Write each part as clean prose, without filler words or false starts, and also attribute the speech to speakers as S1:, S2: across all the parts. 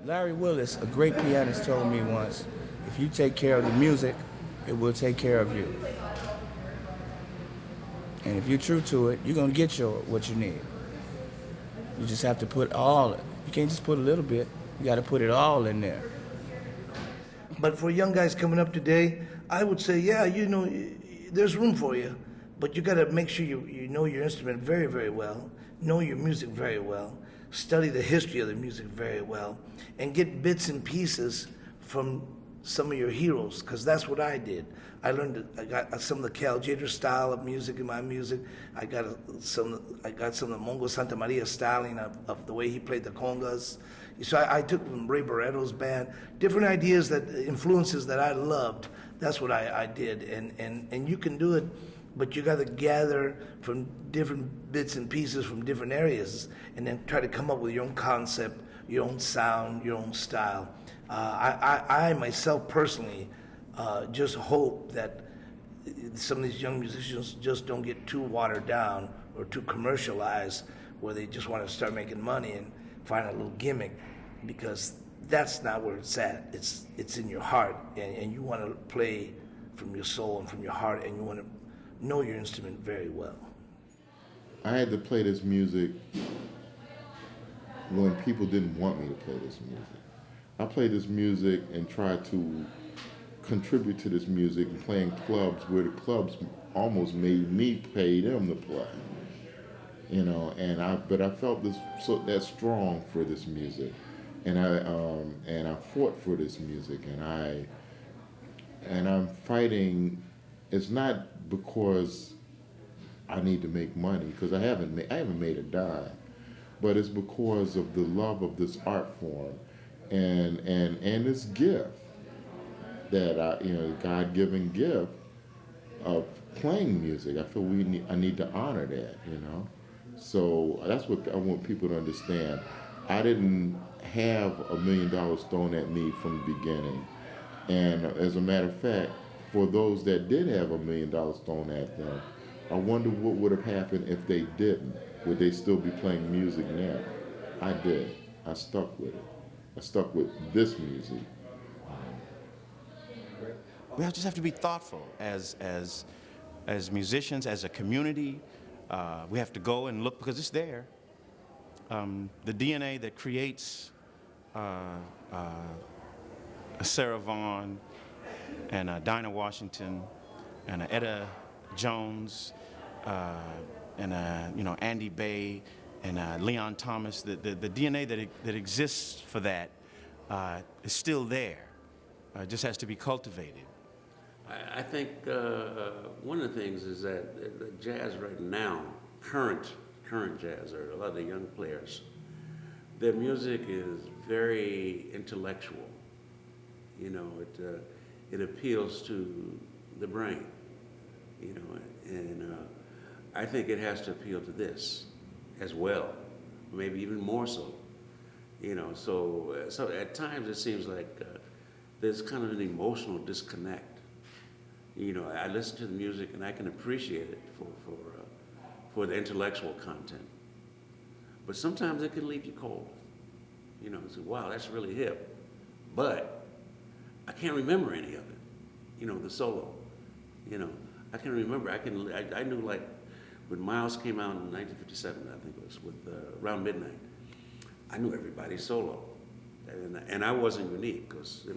S1: Larry Willis, a great pianist, told me once, if you take care of the music, it will take care of you. And if you're true to it, you're going to get what you need. You just have to put all, you can't just put a little bit, you got to put it all in there.
S2: But for young guys coming up today, I would say, yeah, there's room for you, but you got to make sure you know your instrument very, very well, know your music very well, study the history of the music very well, and get bits and pieces from some of your heroes, because that's what I did. I got some of the Cal Tjader style of music in my music. I got some of the Mongo Santa Maria styling of the way he played the congas. So I took from Ray Barretto's band, different ideas, influences that I loved. That's what I did. And you can do it, but you got to gather from different bits and pieces from different areas and then try to come up with your own concept, your own sound, your own style. I myself personally just hope that some of these young musicians just don't get too watered down or too commercialized where they just want to start making money and find a little gimmick, because that's not where it's at. It's in your heart, and you want to play from your soul and from your heart, and you want to know your instrument very well.
S3: I had to play this music when people didn't want me to play this music. I played this music and tried to contribute to this music and playing clubs where the clubs almost made me pay them to play. But I felt that strong for this music, and I fought for this music, and I'm fighting. It's not because I need to make money, because I haven't made a dime, but it's because of the love of this art form, and this gift that God-given gift of playing music. I feel I need to honor that, So that's what I want people to understand. I didn't have $1 million thrown at me from the beginning. And as a matter of fact, for those that did have $1 million thrown at them, I wonder what would have happened if they didn't. Would they still be playing music now? I did. I stuck with it. I stuck with this music.
S4: We just have to be thoughtful as musicians, as a community. We have to go and look, because it's there. The DNA that creates a Sarah Vaughan and a Dinah Washington and a Etta Jones and a Andy Bay and Leon Thomas, the DNA that exists for that is still there. It just has to be cultivated.
S5: I think one of the things is that the jazz right now, current jazz, or a lot of the young players, their music is very intellectual. It appeals to the brain, and I think it has to appeal to this as well, maybe even more so. So at times it seems like there's kind of an emotional disconnect. I listen to the music and I can appreciate it for the intellectual content, but sometimes it can leave you cold. Say, wow, that's really hip, but I can't remember any of it. The solo. I can remember. I knew, like when Miles came out in 1957, I think it was, with around midnight. I knew everybody's solo, and I wasn't unique, because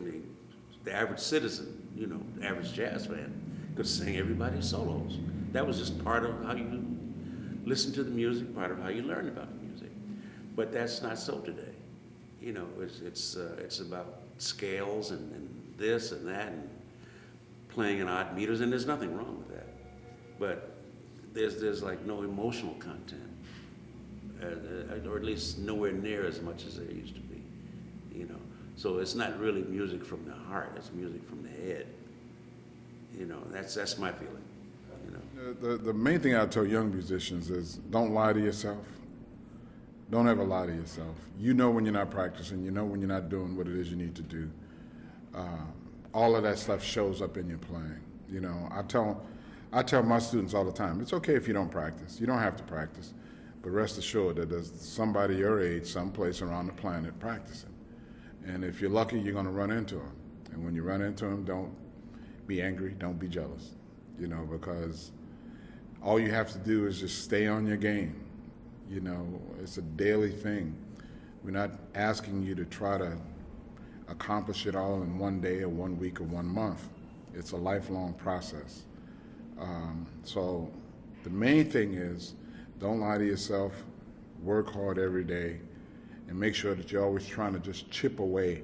S5: the average citizen, the average jazz fan, could sing everybody's solos. That was just part of how you listen to the music, part of how you learn about the music. But that's not so today. It's about scales and this and that, and playing in odd meters, and there's nothing wrong with that. But there's like no emotional content, or at least nowhere near as much as there used to be. So it's not really music from the heart; it's music from the head. That's my feeling.
S6: The main thing I tell young musicians is don't lie to yourself. Don't ever lie to yourself. You know when you're not practicing. You know when you're not doing what it is you need to do. All of that stuff shows up in your playing. I tell my students all the time, it's okay if you don't practice. You don't have to practice. But rest assured that there's somebody your age, someplace around the planet practicing. And if you're lucky, you're going to run into them. And when you run into them, don't be angry, don't be jealous, you know, because all you have to do is just stay on your game. You know, it's a daily thing. We're not asking you to try to accomplish it all in one day or 1 week or 1 month. It's a lifelong process. So the main thing is don't lie to yourself, work hard every day, and make sure that you're always trying to just chip away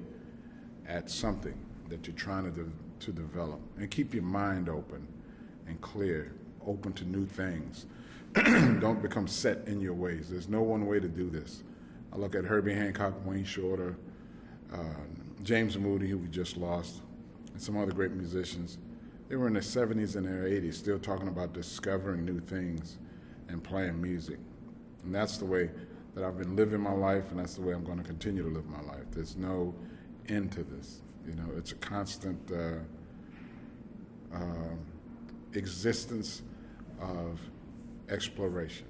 S6: at something that you're trying to develop. And keep your mind open and clear, open to new things. Don't become set in your ways. There's no one way to do this. I look at Herbie Hancock, Wayne Shorter, James Moody, who we just lost, and some other great musicians. They were in their 70s and their 80s, still talking about discovering new things and playing music. And that's the way that I've been living my life, and that's the way I'm going to continue to live my life. There's no end to this. You know, it's a constant existence of exploration.